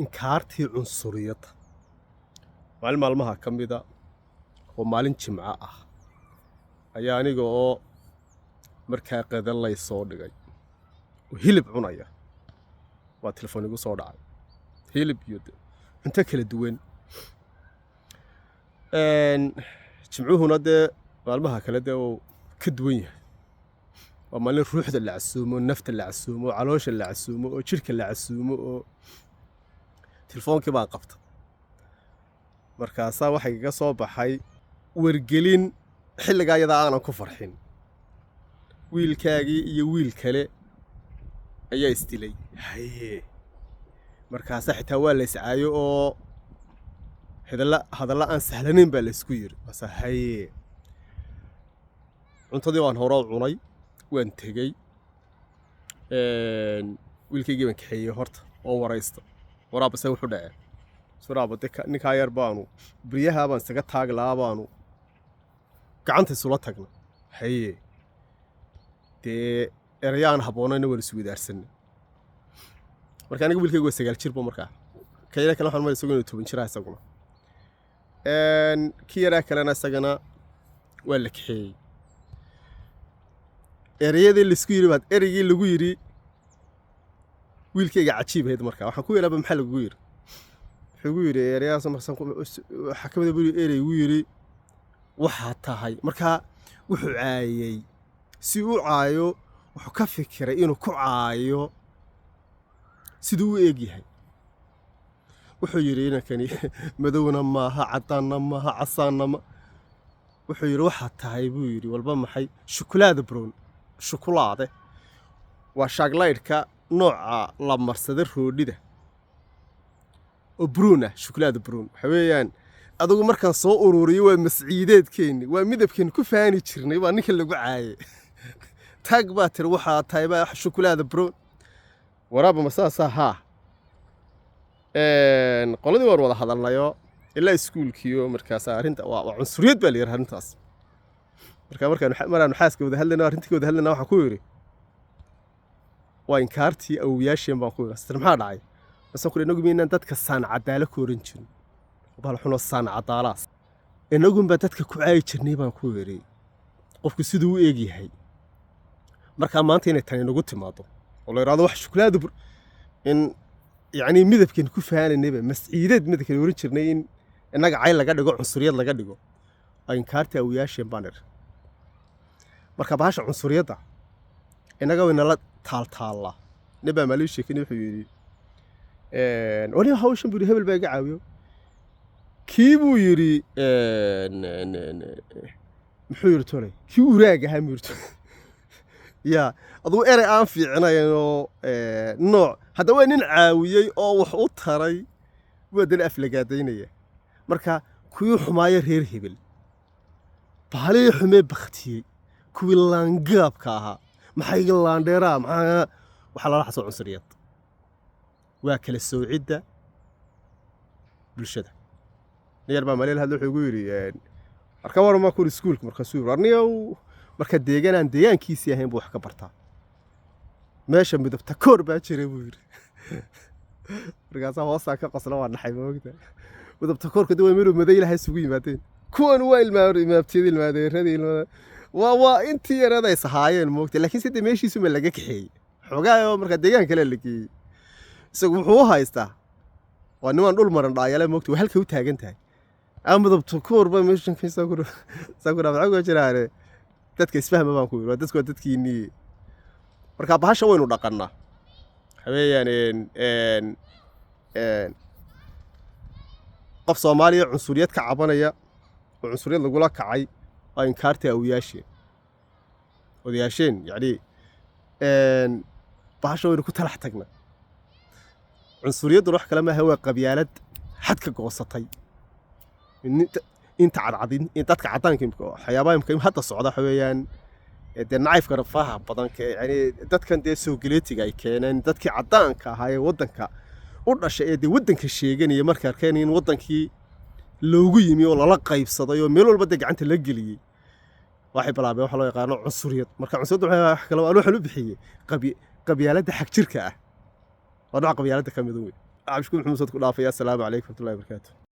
inkaartii cunsuriyadda maalin maalmaha ka mida oo maalin jimco ah ayaa aniga oo markaa qada lay soo dhigay oo hilib cunaya waa telefoon igu soo dhacay hilib iyo cunto kala duwan jimcuhuna dee maalmaha kale dee uu ka duwan yahay waa maalin ruuxda la casuumo nafta la casuumo caloosha la casuumo oo jirka la casuumo oo telefoonkii baan qabta markaasaa waxay iga soo baxay wargelin xilligaa iyadaa aanan ku farxin wiilkaagii iyo wiil kale ayaa isdilay haye markaasaa xitaa waa la iscaayo oo hadalla aan sahlanayn baa la isku yiri basa haye cuntadii waan hore u cunay waan tegey wiilkaygii baan kaxeeyey horta oo waraysta waraaba se wuxuu dhacee waraaba de ninkaa yar baanu beryahaa baan isaga taagi lahaa baanu gacanta isula tagna haye dee erayaan habboonayna waan isu wadaarsanay marka aniga wiilkaygu waa 9 jirba markaa kayla kale waxaan ma isagu 10 jira isaguna kii yaraa kalena isagana waa la kaxeeyey erayadii laisku yiri baad eraygii lagu yiri wiilkayga cajiib ahayd markaa waxaan ku yiraaba maxaa lagu yiri wuxuu gu yiri erayaas marsan waxa ka mid ah eraygu yiri waxa tahay markaa wuxuu caayay si uu caayo wuxuu ka fikiray inuu ku caayo siduu u eeg yahay wuxuu yiri inankani madowna maaha cadaanna maaha casaanna ma wuxuu yiri waxa tahay buu yiri walba maxay shukulaada brown shukulaade waa shaglaydka nooca la marsada roodhida oo brown ah shukulaada brown waxa weeyaan adigu markaan soo ururiyo waa masciideedkeeni waa midabkeen ku faani jirnay waa ninka lagu caayay tag baa tir waxa tahay baa shukulaada brown waraaba masaasa ha qoladii waan wada hadalnayo ilaa iskuulkiyo markaas arinta waa cunsuriyad baa leeyahay arintaas markaan xaaska wada hadlayna arintii wada hadlayna waxa ku yiri waa inkaartii awiyasheen baan ku yiri astar maxaa dhacay asan ku inagu meeynan dadka saan cadaala ku oran jirin bal xuno saan cadaalaas inagu ba dadka ku caay jirnay baan ku yiri qofku siduu u eeg yahay marka maanta inay tan inagu timaado oo la yiraahdo wax shukulaad in yani midabkeen ku faananayba masciideed midabkeen oran jirnay in inaga cay laga dhigo cunsuriyad laga dhigo ay inkaartii awiyasheen baan marka baasha cunsuriyadda inaga wayna la taaltaala naba maleeshiya kani wuxuu yiri wali hawshan buu hebel baa iga caawiyo kii buu yiri muxuu yiri tolay kii uraaga ha mirto ya aduu eray aan fiicnayno nooc hadda waa nin caawiyay oo wax u taray wadan aflagaadaynaya marka kuwii xumaaya reer hebel baalay xumee baktiyay kuwii laangaabka ahaa maxay laandheeraa maxaa waxa la xasoo cunsuriyad waa kala soocidda bulshada neer baa maalin hadlo wuxuu yiri marka warma ku iskuulka marka soo warniyow marka deegaankiisii ahayn buu wax ka bartaa meesha midabta koor baa jiray buu yiri markaas hoosta ka qosla waa dhaxay moogta midabta koorka daway miro maday ilahay isugu yimaadeen kuwan waa ilmaadeeradii waa intii yarada ay sahaayeen moogta laakiin sidii meeshiisu ma laga kaxeeyay xogaayo marka deegaan kale la geeyay isagu wuxuu haystaa waa niman dhul maran dhaayale moogta halka u taagan tahay midabta koor baa meeshan ka soo waxa jiraare dadka isfahma baan ku yiri dadku dadkiini marka bahasha waynu dhaqannaa habeeyaan qof Soomaaliya cunsuriyad ka cabanaya oo cunsuriyad lagu la kacay ay inkaartii awiyasheen yani bahasha waynu ku talax tagna cunsuriyaddu wax kale ma aha qabyaalad xad ka goosatay inta cadcadin in dadka cadaanka waxyaabaha imka hadda socda xaweeyaan de naayfka rafaha badan ka yani dadkan de soo galeetiga ay keeneen dadkii cadaanka ahaa ee wadanka u dhashay ee wadanka sheeganaya marka arkeen in wadankii loogu yimi oo la qaybsaday oo meel walba gacanta la geliyay waxay bilaabeen waxa loo yaqaan cunsuriyad marka cunsuriyad waxa kale oo waxa loo bixiyay qabyaalada xaq jirka ah waa nooc qabyaalada kamid ah cabdishakuur maxamuud ku dhaafaya. Assalaamu calaykum warahmatullahi wabarakaatuh.